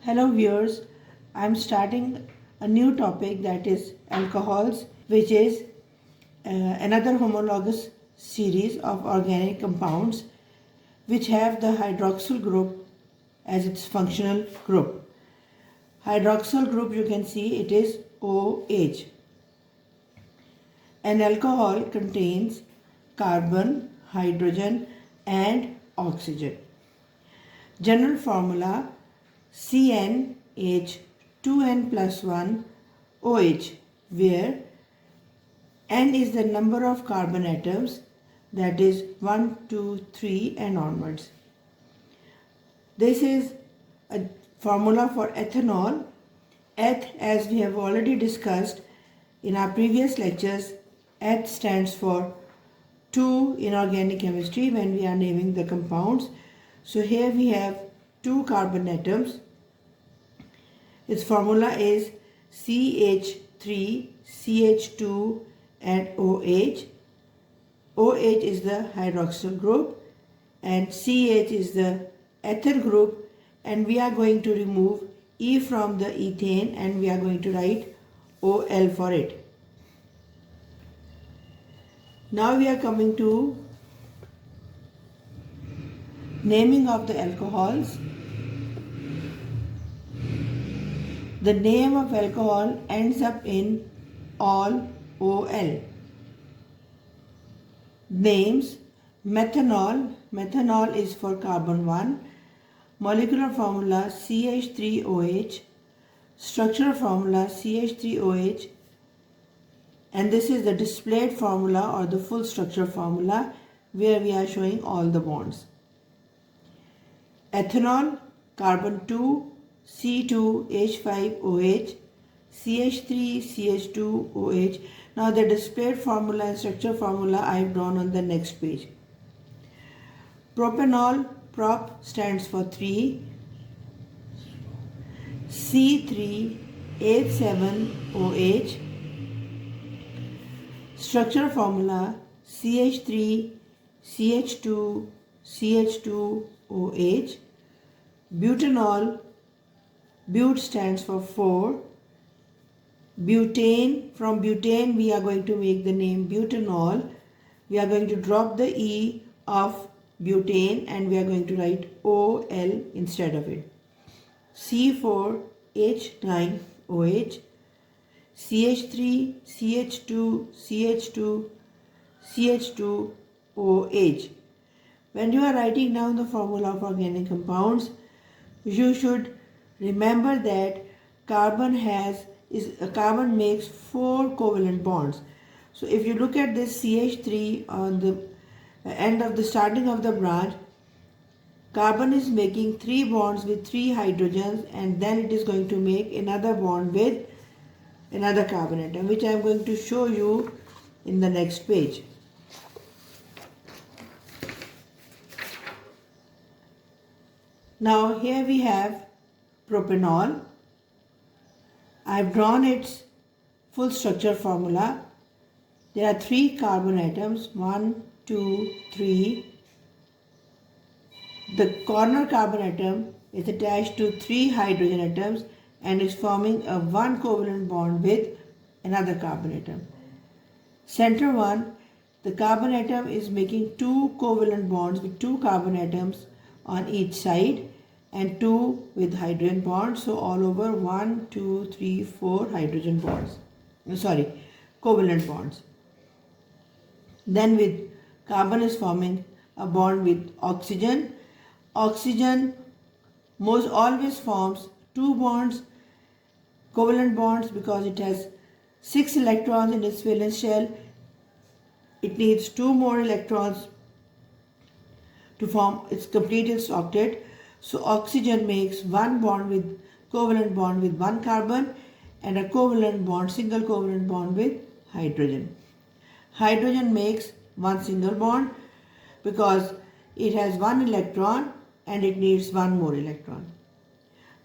Hello viewers, I am starting a new topic, that is alcohols, which is another homologous series of organic compounds which have the hydroxyl group as its functional group. Hydroxyl group, you can see it is OH. An alcohol contains carbon, hydrogen and oxygen. General formula: CnH2n plus 1 OH, where N is the number of carbon atoms, that is 1, 2, 3 and onwards. This is a formula for ethanol. Eth, as we have already discussed in our previous lectures, Eth stands for 2 in organic chemistry when we are naming the compounds. So here we have 2 carbon atoms. Its formula is CH3, CH2 and OH. OH is the hydroxyl group and CH is the ethyl group, and we are going to remove E from the ethane and we are going to write OL for it. Now we are coming to naming of the alcohols. The name of alcohol ends up in all OL. Names: methanol. Methanol is for carbon 1. Molecular formula CH3OH. Structural formula CH3OH. And this is the displayed formula or the full structure formula where we are showing all the bonds. Ethanol, carbon 2, C2H5OH, CH3CH2OH. Now the displayed formula and structure formula I have drawn on the next page. Propanol, prop stands for 3, C3H7OH. Structure formula CH3CH2CH2OH. Butanol, but stands for 4. Butane, from butane we are going to make the name butanol. We are going to drop the E of butane and we are going to write OL instead of it. C4H9OH, CH3, CH2, CH2, CH2OH. When you are writing down the formula of organic compounds, you should remember that carbon makes 4 covalent bonds. So if you look at this CH3 on the end of the starting of the branch, carbon is making 3 bonds with 3 hydrogens, and then it is going to make another bond with another carbon atom, which I am going to show you in the next page. Now here we have propanol. I have drawn its full structure formula. There are 3 carbon atoms, 1, 2, 3. The corner carbon atom is attached to 3 hydrogen atoms and is forming a 1 covalent bond with another carbon atom. Center one, the carbon atom is making 2 covalent bonds with 2 carbon atoms on each side and 2 with hydrogen bonds. So all over 1, 2, 3, 4 hydrogen bonds. Covalent bonds. Then with carbon is forming a bond with oxygen. Oxygen most always forms 2 bonds, covalent bonds, because it has 6 electrons in its valence shell. It needs 2 more electrons to complete its octet. So oxygen makes 1 covalent bond with 1 carbon and a single covalent bond with hydrogen. Hydrogen makes 1 single bond because it has 1 electron and it needs 1 more electron.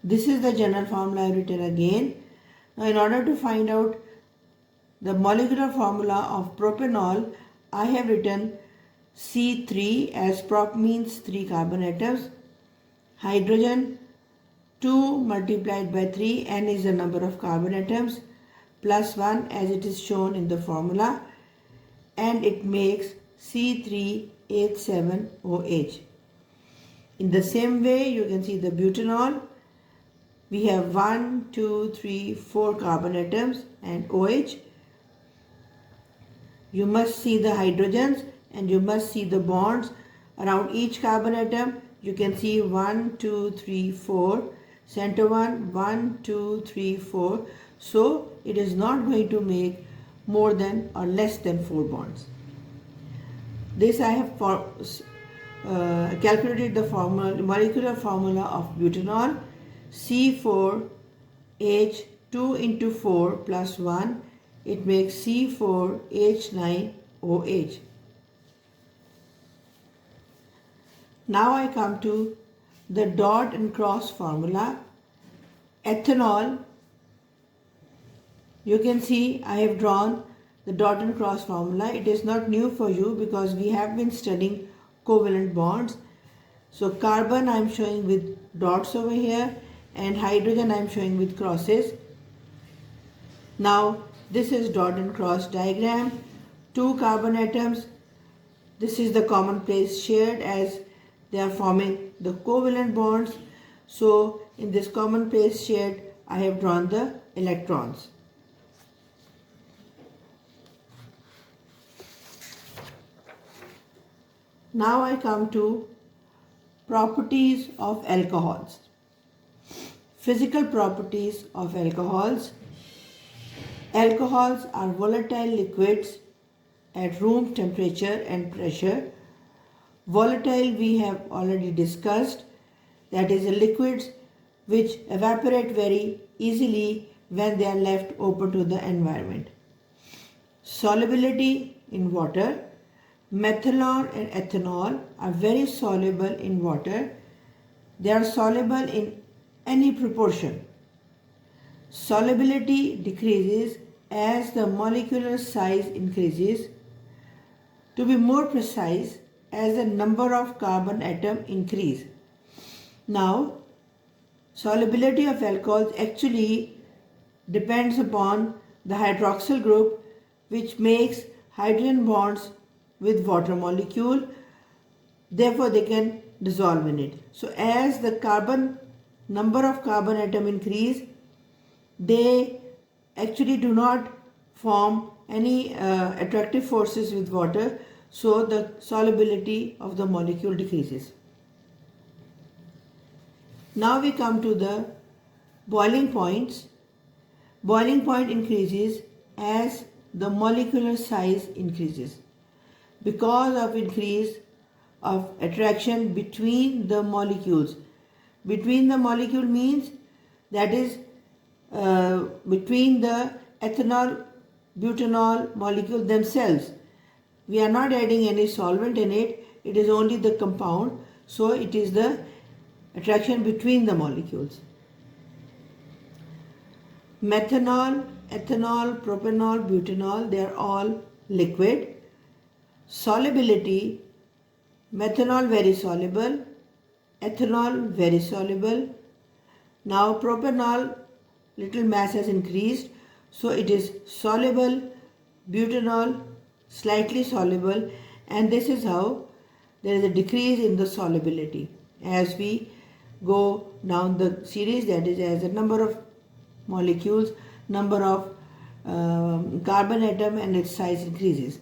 This is the general formula I have written again. Now in order to find out the molecular formula of propanol, I have written C3, 3, as prop means 3 carbon atoms. Hydrogen 2 multiplied by 3, n is the number of carbon atoms, plus 1 as it is shown in the formula, and it makes C3H7OH. In the same way, you can see the butanol. We have 1, 2, 3, 4 carbon atoms and OH. You must see the hydrogens and you must see the bonds around each carbon atom. You can see 1, 2, 3, 4. Center one, 1, 2, 3, 4. So it is not going to make more than or less than 4 bonds. This I have calculated the molecular formula of butanol. C4H2 into 4 plus 1, it makes C4H9OH. Now I come to the dot and cross formula. Ethanol, you can see I have drawn the dot and cross formula. It is not new for you because we have been studying covalent bonds. So carbon I am showing with dots over here and hydrogen I am showing with crosses. Now this is dot and cross diagram. 2 carbon atoms. This is the common place shared as they are forming the covalent bonds. So in this common place shared, I have drawn the electrons. Now I come to properties of alcohols. Physical properties of alcohols. Alcohols are volatile liquids at room temperature and pressure. Volatile we have already discussed, that is liquids which evaporate very easily when they are left open to the environment. Solubility in water. Methanol and ethanol are very soluble in water. They are soluble in any proportion. Solubility decreases as the molecular size increases. To be more precise, as the number of carbon atom increase. Now, solubility of alcohols actually depends upon the hydroxyl group, which makes hydrogen bonds with water molecule. Therefore, they can dissolve in it. So, as the number of carbon atom increase, they actually do not form any attractive forces with water. So the solubility of the molecule decreases. Now we come to the boiling points. Boiling point increases as the molecular size increases because of increase of attraction between the molecules. Between the molecule means that is between the ethanol, butanol molecule themselves. We are not adding any solvent in it. It is only the compound. So it is the attraction between the molecules. Methanol, ethanol, propanol, butanol, they are all liquid. Solubility, methanol very soluble, ethanol very soluble. Now propanol, little mass has increased, so it is soluble, butanol slightly soluble, and this is how there is a decrease in the solubility as we go down the series, that is as the number of molecules, number of carbon atom and its size increases.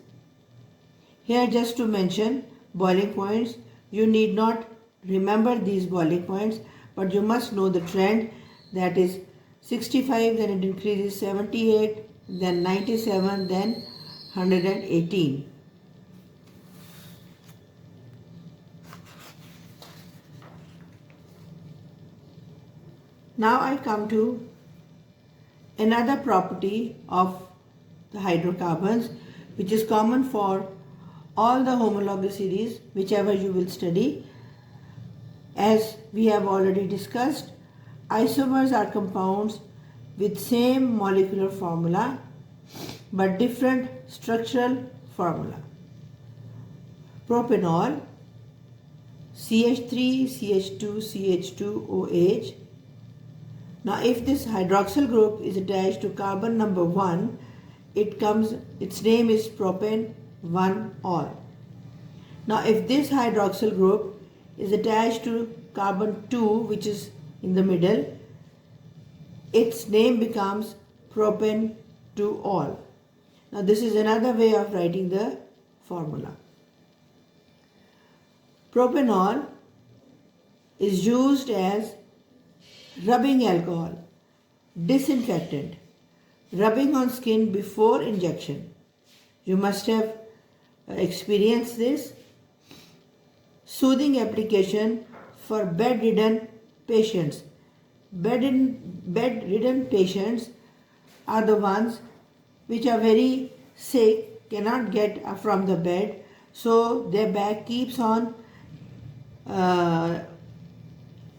Here just to mention boiling points, you need not remember these boiling points, but you must know the trend, that is 65, then it increases 78, then 97, then 118. Now I come to another property of the hydrocarbons, which is common for all the homologous series, whichever you will study. As we have already discussed, isomers are compounds with same molecular formula but different structural formula. Propanol, CH3, CH2, CH2, OH, Now if this hydroxyl group is attached to carbon number 1, its name is propan-1-ol. Now if this hydroxyl group is attached to carbon 2, which is in the middle, its name becomes propan-2-ol. Now this is another way of writing the formula. Propanol is used as rubbing alcohol, disinfectant, rubbing on skin before injection. You must have experienced this. Soothing application for bedridden patients. Bedridden patients are the ones which are very sick, cannot get up from the bed, so their back keeps on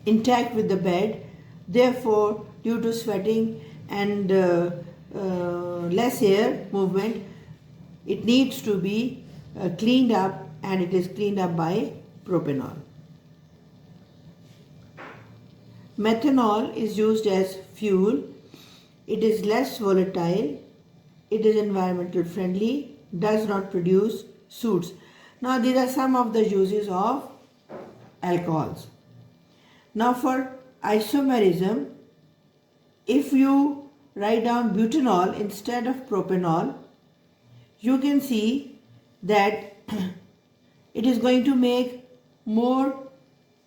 intact with the bed. Therefore, due to sweating and less air movement, it needs to be cleaned up, and it is cleaned up by propanol. Methanol is used as fuel. It is less volatile. It is environmental friendly, does not produce soot. Now these are some of the uses of alcohols. Now for isomerism, if you write down butanol instead of propanol, you can see that it is going to make more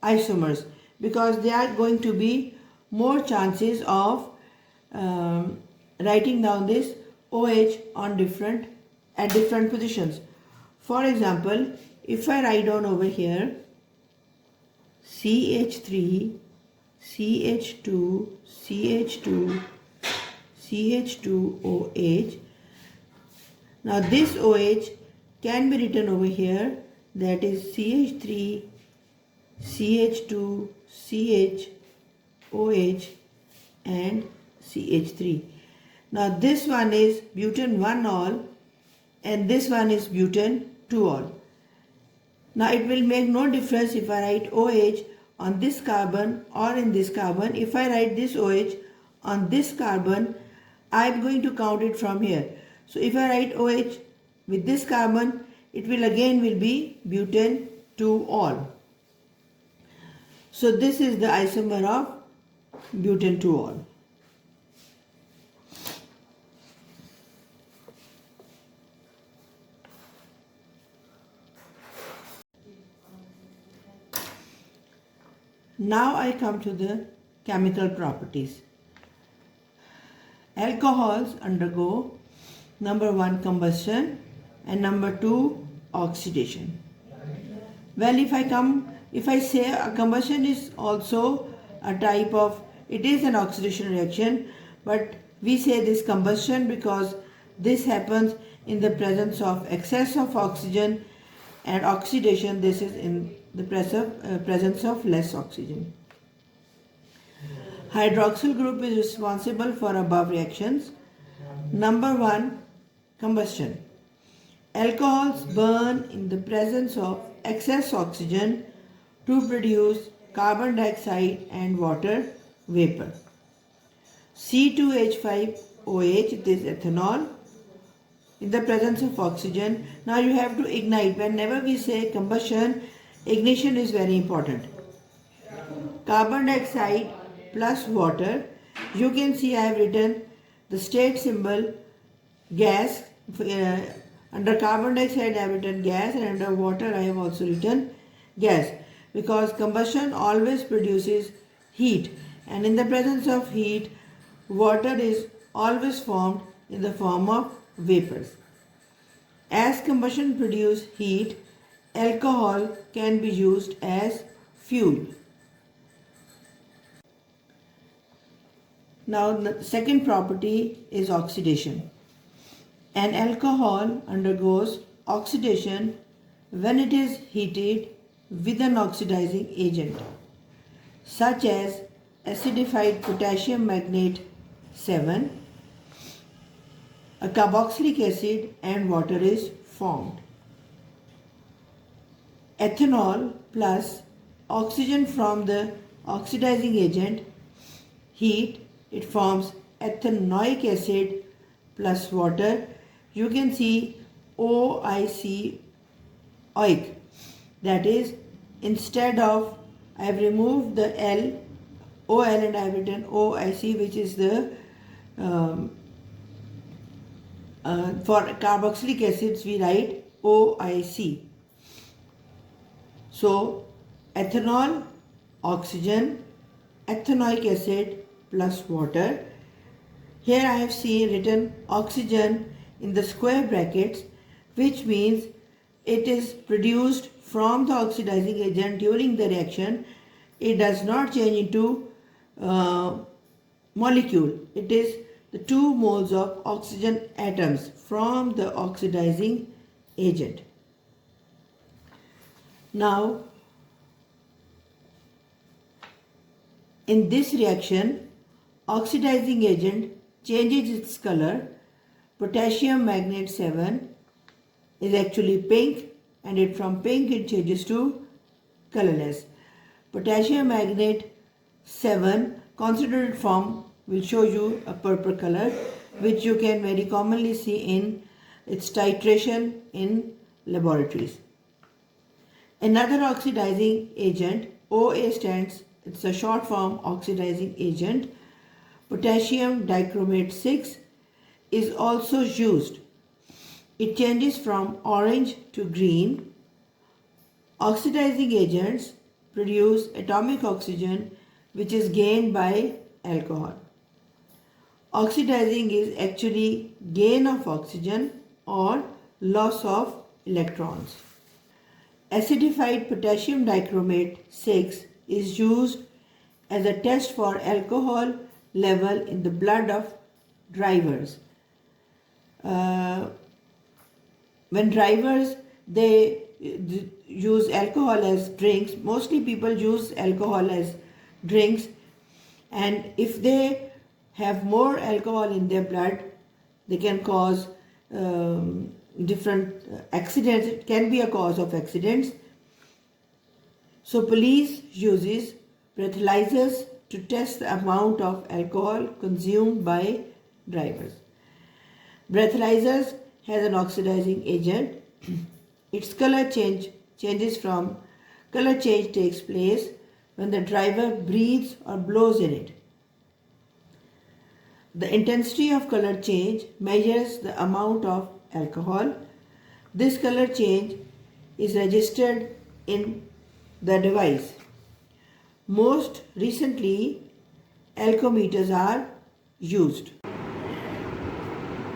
isomers, because there are going to be more chances of writing down this OH on at different positions. For example, if I write down over here CH3, CH2, CH2, CH2OH. Now this OH can be written over here, that is CH3, CH2, CHOH and CH3. Now this one is butan-1-ol and this one is butan-2-ol. Now it will make no difference if I write OH on this carbon or in this carbon. If I write this OH on this carbon, I am going to count it from here. So if I write OH with this carbon, it will be butan-2-ol. So this is the isomer of butan-2-ol. Now I come to the chemical properties. Alcohols undergo number 1 combustion and number 2 oxidation. Well, if I say a combustion is also a type of, it is an oxidation reaction, but we say this combustion because this happens in the presence of excess of oxygen, and oxidation, this is in the presence of less oxygen. Hydroxyl group is responsible for above reactions. Number 1, combustion. Alcohols burn in the presence of excess oxygen to produce carbon dioxide and water vapor. C2H5OH, this ethanol, in the presence of oxygen. Now you have to ignite. Whenever we say combustion, ignition is very important. Carbon dioxide plus water. You can see I have written the state symbol gas. Under carbon dioxide I have written gas, and under water I have also written gas, because combustion always produces heat, and in the presence of heat, water is always formed in the form of vapors. As combustion produces heat, alcohol can be used as fuel. Now the second property is oxidation. An alcohol undergoes oxidation when it is heated with an oxidizing agent, such as acidified potassium magnate 7, a carboxylic acid and water is formed. Ethanol plus oxygen from the oxidizing agent, heat it forms ethanoic acid plus water. You can see OIC oic. That is, instead of, I have removed the L, OL, and I have written OIC, which is the for carboxylic acids we write OIC. So ethanol, oxygen, ethanoic acid plus water. Here I have written oxygen in the square brackets, which means it is produced from the oxidizing agent during the reaction. It does not change into molecule. It is the 2 moles of oxygen atoms from the oxidizing agent. Now, in this reaction, oxidizing agent changes its color. Potassium magnate 7 is actually pink, and from pink it changes to colorless. Potassium magnate 7 concentrated form will show you a purple color, which you can very commonly see in its titration in laboratories. Another oxidizing agent, OA stands, it's a short form oxidizing agent, potassium dichromate 6, is also used. It changes from orange to green. Oxidizing agents produce atomic oxygen, which is gained by alcohol. Oxidizing is actually gain of oxygen or loss of electrons. Acidified potassium dichromate 6 is used as a test for alcohol level in the blood of drivers. When drivers, they use alcohol as drinks, mostly people use alcohol as drinks, and if they have more alcohol in their blood, they can cause different accidents. It can be a cause of accidents. So police uses breathalyzers to test the amount of alcohol consumed by drivers. Breathalyzers has an oxidizing agent. Its color change takes place when the driver breathes or blows in it. The intensity of color change measures the amount of alcohol. This color change is registered in the device. Most recently, alcometers are used.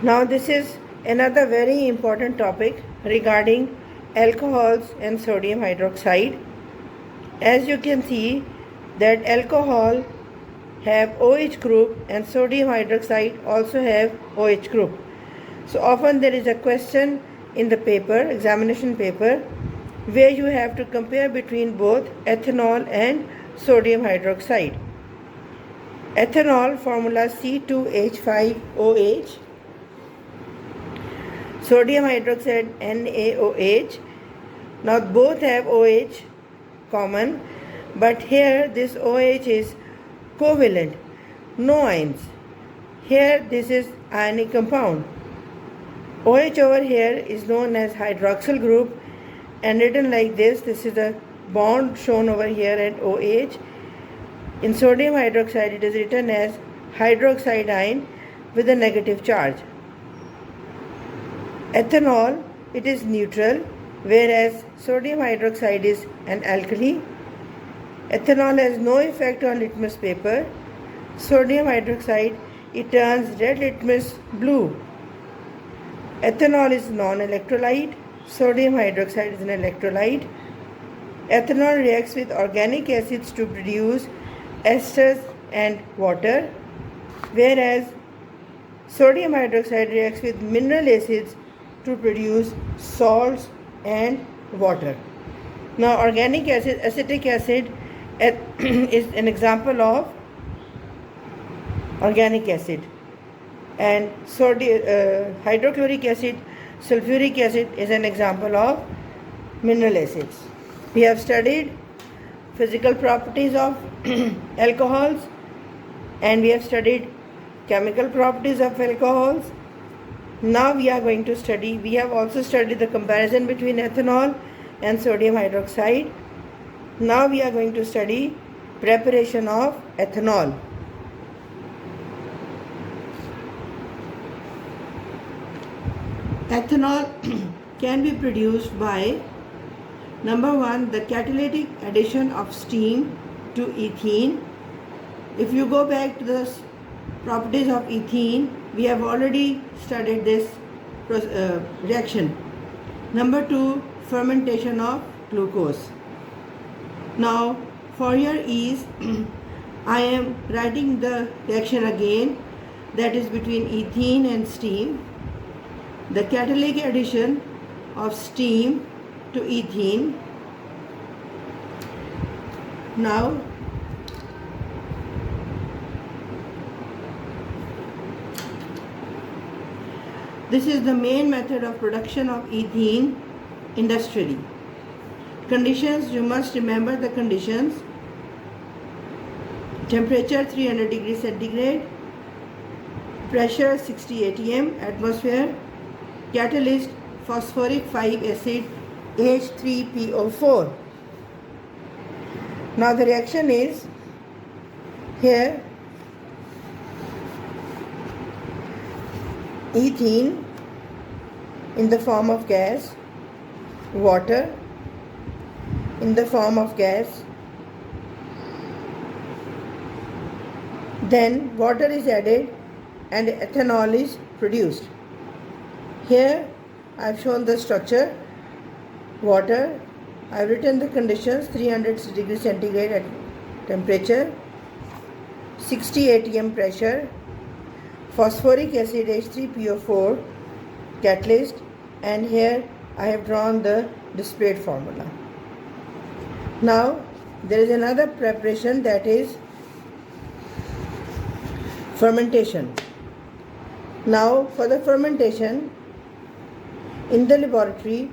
Now this is another very important topic regarding alcohols and sodium hydroxide. As you can see that alcohol have OH group and sodium hydroxide also have OH group. So often there is a question in the paper, examination paper, where you have to compare between both ethanol and sodium hydroxide. Ethanol formula C2H5OH, sodium hydroxide NaOH. Now both have OH common, but here this OH is covalent, no ions. Here this is ionic compound. OH over here is known as hydroxyl group and written like this. This is the bond shown over here at OH. In sodium hydroxide it is written as hydroxide ion with a negative charge. Ethanol, it is neutral, whereas sodium hydroxide is an alkali. Ethanol has no effect on litmus paper. Sodium hydroxide, it turns red litmus blue. Ethanol is non-electrolyte. Sodium hydroxide is an electrolyte. Ethanol reacts with organic acids to produce esters and water, whereas sodium hydroxide reacts with mineral acids to produce salts and water. Now organic acid, acetic acid is an example of organic acid, and hydrochloric acid, sulfuric acid is an example of mineral acids. We have studied physical properties of alcohols, and we have studied chemical properties of alcohols. Now we are going to study, we have also studied the comparison between ethanol and sodium hydroxide. Now we are going to study preparation of ethanol. Ethanol can be produced by, number one, the catalytic addition of steam to ethene. If you go back to the properties of ethene, we have already studied this reaction. Number two, fermentation of glucose. Now, for your ease, I am writing the reaction again, that is between ethene and steam. The catalytic addition of steam to ethene. Now, this is the main method of production of ethene industrially. Conditions, you must remember the conditions. Temperature 300 degrees centigrade, pressure 60 atm atmosphere, catalyst phosphoric 5 acid H3PO4. Now the reaction is here ethene in the form of gas, water in the form of gas, then water is added and ethanol is produced. Here I have shown the structure. Water, I have written the conditions: 300 degrees centigrade at temperature, 60 atm pressure, phosphoric acid H3PO4 catalyst, and here I have drawn the displayed formula. Now there is another preparation, that is fermentation. Now for the fermentation, in the laboratory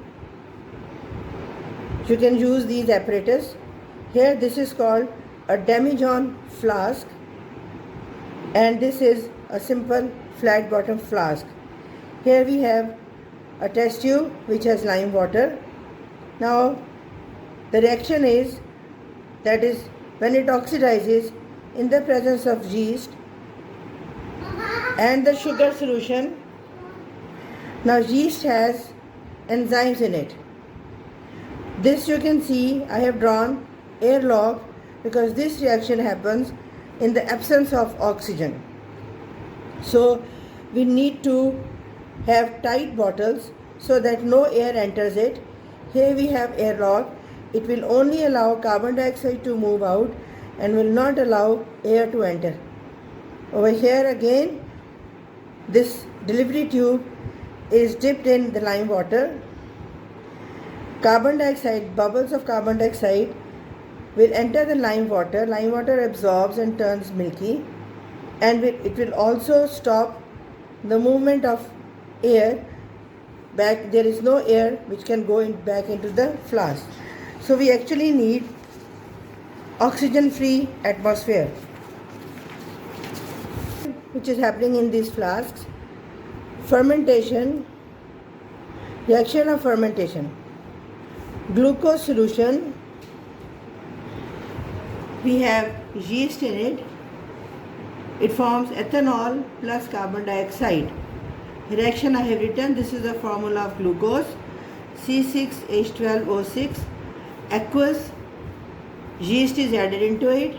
you can use these apparatus. Here this is called a demijohn flask, and this is a simple flat bottom flask. Here we have a test tube which has lime water. Now the reaction is, that is when it oxidizes in the presence of yeast and the sugar solution. Now yeast has enzymes in it. This you can see I have drawn airlock, because this reaction happens in the absence of oxygen. So we need to have tight bottles so that no air enters it. Here we have airlock. It will only allow carbon dioxide to move out and will not allow air to enter. Over here again, this delivery tube is dipped in the lime water. Carbon dioxide, bubbles of carbon dioxide will enter the lime water. Lime water absorbs and turns milky, and it will also stop the movement of air back. There is no air which can go back into the flask. So we actually need oxygen-free atmosphere, which is happening in these flasks. Fermentation, reaction of fermentation. Glucose solution, we have yeast in it. It forms ethanol plus carbon dioxide. Reaction I have written, this is the formula of glucose, C6H12O6. Aqueous, yeast is added into it.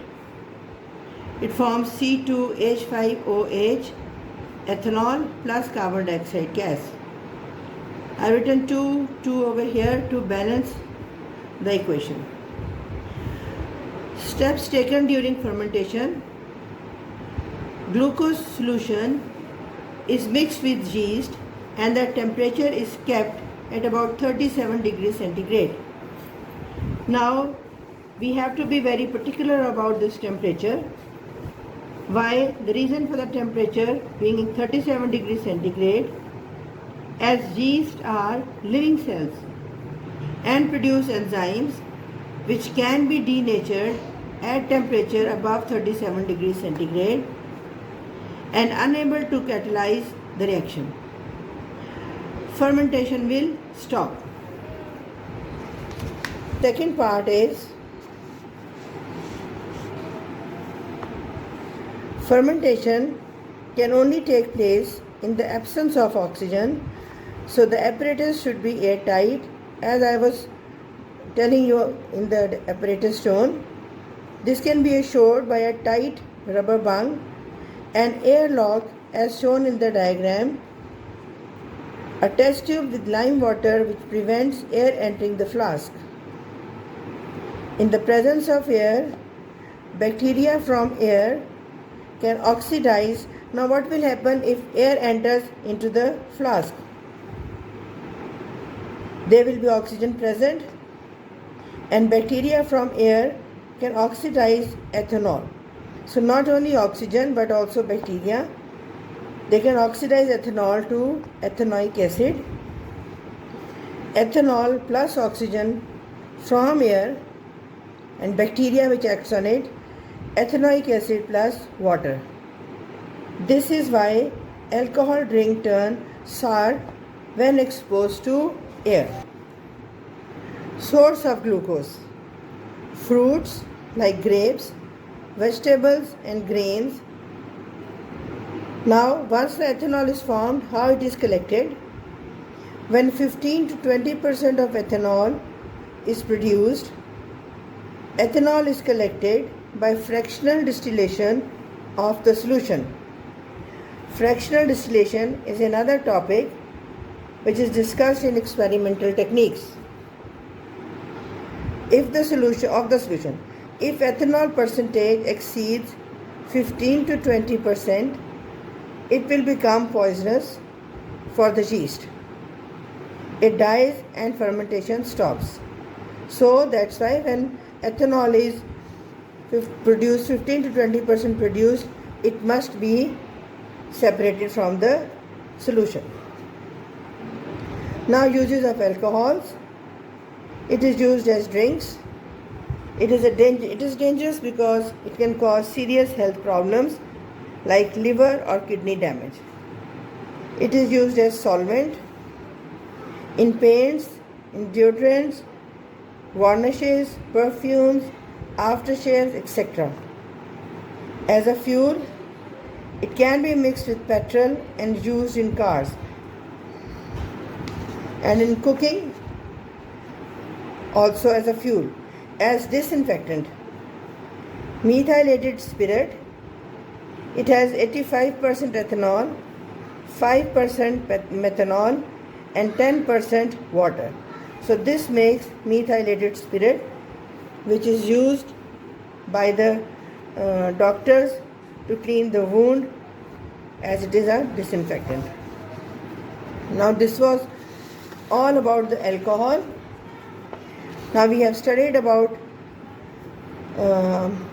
It forms C2H5OH, ethanol plus carbon dioxide gas. I have written 2 over here to balance the equation. Steps taken during fermentation. Glucose solution is mixed with yeast and the temperature is kept at about 37 degrees centigrade. Now we have to be very particular about this temperature. Why? The reason for the temperature being 37 degrees centigrade, as yeast are living cells and produce enzymes which can be denatured at temperature above 37 degrees centigrade. and unable to catalyze the reaction. Fermentation will stop. Second part is fermentation can only take place in the absence of oxygen, so the apparatus should be airtight, as I was telling you in the apparatus shown. This can be assured by a tight rubber bung and airlock as shown in the diagram, a test tube with lime water which prevents air entering the flask. In the presence of air, bacteria from air can oxidize. Now what will happen if air enters into the flask? There will be oxygen present, and bacteria from air can oxidize ethanol. So not only oxygen but also bacteria, they can oxidize ethanol to ethanoic acid. Ethanol plus oxygen from air and bacteria which acts on it, ethanoic acid plus water. This is why alcohol drink turn sour when exposed to air. Source of glucose: fruits like grapes, vegetables and grains. Now once the ethanol is formed, how it is collected? When 15 to 20% of ethanol is produced, ethanol is collected by fractional distillation of the solution. Fractional distillation is another topic which is discussed in experimental techniques. If ethanol percentage exceeds 15 to 20%, it will become poisonous for the yeast. It dies and fermentation stops. So that's why when ethanol is produced, 15 to 20% produced, it must be separated from the solution. Now uses of alcohols. It is used as drinks. It is dangerous because it can cause serious health problems like liver or kidney damage. It is used as solvent in paints, in deodorants, varnishes, perfumes, aftershaves, etc. As a fuel, it can be mixed with petrol and used in cars. And in cooking, also as a fuel. As disinfectant, methylated spirit, it has 85% ethanol, 5% methanol and 10% water. So this makes methylated spirit, which is used by the doctors to clean the wound, as it is a disinfectant. Now this was all about the alcohol. Now we have studied about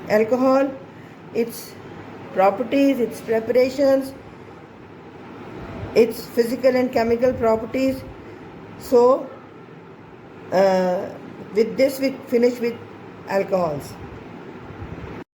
alcohol, its properties, its preparations, its physical and chemical properties. So with this we finish with alcohols.